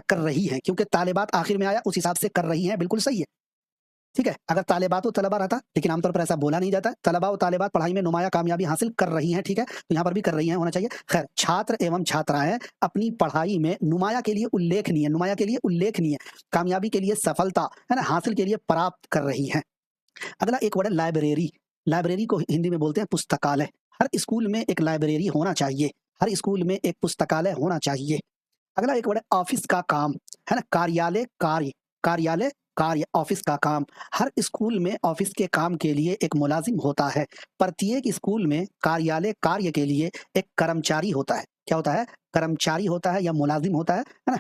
कर रही हैं, क्योंकि तालिबात आखिर में आया, उस हिसाब से कर रही हैं, बिल्कुल सही है। ठीक है, अगर तालिबात व तलबा रहता, लेकिन आमतौर पर ऐसा बोला नहीं जाता। तलबा व तालिबात पढ़ाई में नुमाया कामयाबी हासिल कर रही हैं, ठीक है, तो यहाँ पर भी कर रही हैं होना चाहिए। खैर, छात्र एवं छात्राएं अपनी पढ़ाई में नुमाया के लिए उल्लेखनीय, नुमाया के लिए उल्लेखनीय कामयाबी के लिए सफलता है ना हासिल के लिए प्राप्त कर रही हैं। अगला एक वर्ड है लाइब्रेरी। लाइब्रेरी को हिंदी में बोलते हैं पुस्तकालय। हर स्कूल में एक लाइब्रेरी होना चाहिए, हर स्कूल में एक पुस्तकालय होना चाहिए। अगला एक वर्ड है ऑफिस का काम, है ना, कार्यालय कार्य, कार्यालय कार्य, ऑफिस का काम। हर स्कूल में ऑफिस के काम के लिए एक मुलाजिम होता है। प्रत्येक स्कूल में कार्यालय कार्य के लिए एक कर्मचारी होता है। क्या होता है? कर्मचारी होता है या मुलाजिम होता है ना।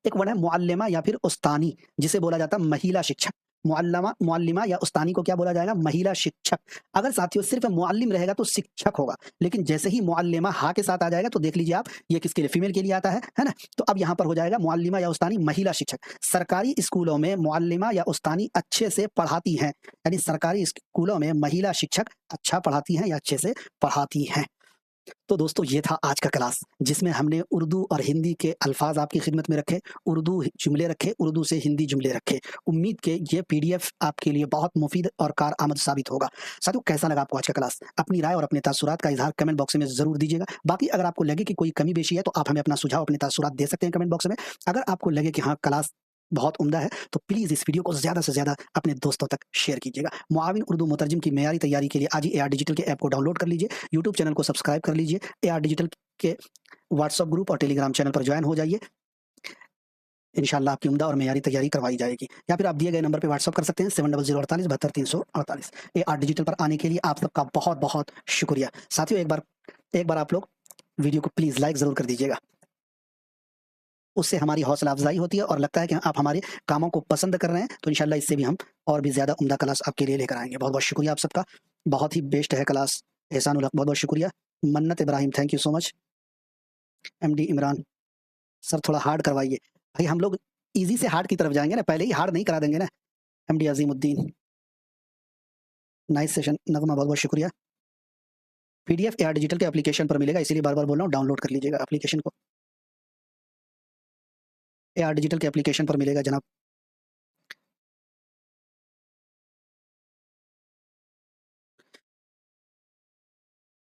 एक वर्ड है मुअल्लिमा या फिर उस्तानी, जिसे बोला जाता है महिला शिक्षक। मुअल्लिमा मुअल्लिमा या उस्तानी को क्या बोला जाएगा? महिला शिक्षक। अगर साथियों सिर्फ मुअल्लिम रहेगा तो शिक्षक होगा, लेकिन जैसे ही मुअल्लिमा हा के साथ आ जाएगा तो देख लीजिए आप, ये किसके लिए? फीमेल के लिए आता है ना। तो अब यहाँ पर हो जाएगा मुअल्लिमा या उस्तानी महिला शिक्षक। सरकारी स्कूलों में मुअल्लिमा या उस्तानी अच्छे से पढ़ाती हैं, यानी सरकारी स्कूलों में महिला शिक्षक अच्छा पढ़ाती हैं या अच्छे से पढ़ाती हैं। तो दोस्तों ये था आज का क्लास, जिसमें हमने उर्दू और हिंदी के अल्फाज आपकी खिदमत में रखे, उर्दू जुमले रखे, उर्दू से हिंदी जुमले रखे। उम्मीद के ये पीडीएफ आपके लिए बहुत मुफीद और कारआमद साबित होगा। साथियों कैसा लगा आपको आज का क्लास? अपनी राय और अपने तासुरात का इजहार कमेंट बॉक्स में जरूर दीजिएगा। बाकी अगर आपको लगे कि कोई कमी बेशी है तो आप हमें अपना सुझाव, अपने तासुरात दे सकते हैं कमेंट बॉक्स में। अगर आपको लगे कि हाँ क्लास बहुत उम्दा है तो प्लीज़ इस वीडियो को ज़्यादा से ज़्यादा अपने दोस्तों तक शेयर कीजिएगा। मुआविन उर्दू मुतरजम की मेयारी तैयारी के लिए आज ही एआर डिजिटल के ऐप को डाउनलोड कर लीजिए, यूट्यूब चैनल को सब्सक्राइब कर लीजिए, एआर डिजिटल के व्हाट्सएप ग्रुप और टेलीग्राम चैनल पर ज्वाइन हो जाइए। इंशाल्लाह आपकी उम्दा और मेयारी तैयारी करवाई जाएगी। या फिर आप दिए गए नंबर पर व्हाट्सएप कर सकते हैं 7008472348। एआर डिजिटल पर आने के लिए आप सबका बहुत बहुत शुक्रिया। साथियों एक बार आप लोग वीडियो को प्लीज़ लाइक ज़रूर कर दीजिएगा, उससे हमारी हौसला अफजाई होती है और लगता है कि आप हमारे कामों को पसंद कर रहे हैं, तो इंशाल्लाह इससे भी हम और भी ज़्यादा उम्दा क्लास आपके लिए लेकर आएंगे। बहुत बहुत शुक्रिया आप सबका, बहुत ही बेस्ट है क्लास। एहसानुल हक बहुत बहुत शुक्रिया। मन्नत Ibrahim thank you so much. MD Imran sir थोड़ा हार्ड करवाइए। भाई हम लोग इजी से हार्ड की तरफ जाएंगे ना, पहले ही हार्ड नहीं करा देंगे ना। MD Azimuddin nice session. Nagma बहुत बहुत शुक्रिया। पीडीएफ एआर डिजिटल के एप्लीकेशन पर मिलेगा, इसीलिए बार बार बोल रहा हूँ डाउनलोड कर लीजिएगा एप्लीकेशन को। एआर डिजिटल के एप्लीकेशन पर मिलेगा जनाब।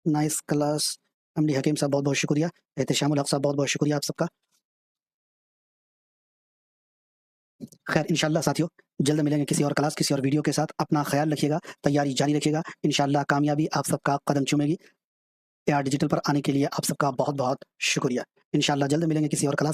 Nice class. एमडी हकीम साहब बहुत बहुत शुक्रिया। एहतशामुल हक साहब बहुत बहुत शुक्रिया आप सबका। खैर इंशाल्लाह साथियों जल्द मिलेंगे किसी और क्लास, किसी और वीडियो के साथ। अपना ख्याल रखिएगा, तैयारी जारी रखिएगा, इंशाल्लाह कामयाबी आप सबका कदम चूमेगी। एआर डिजिटल पर आने के लिए आप सबका बहुत बहुत शुक्रिया। इंशाल्लाह जल्द मिलेंगे किसी और क्लास।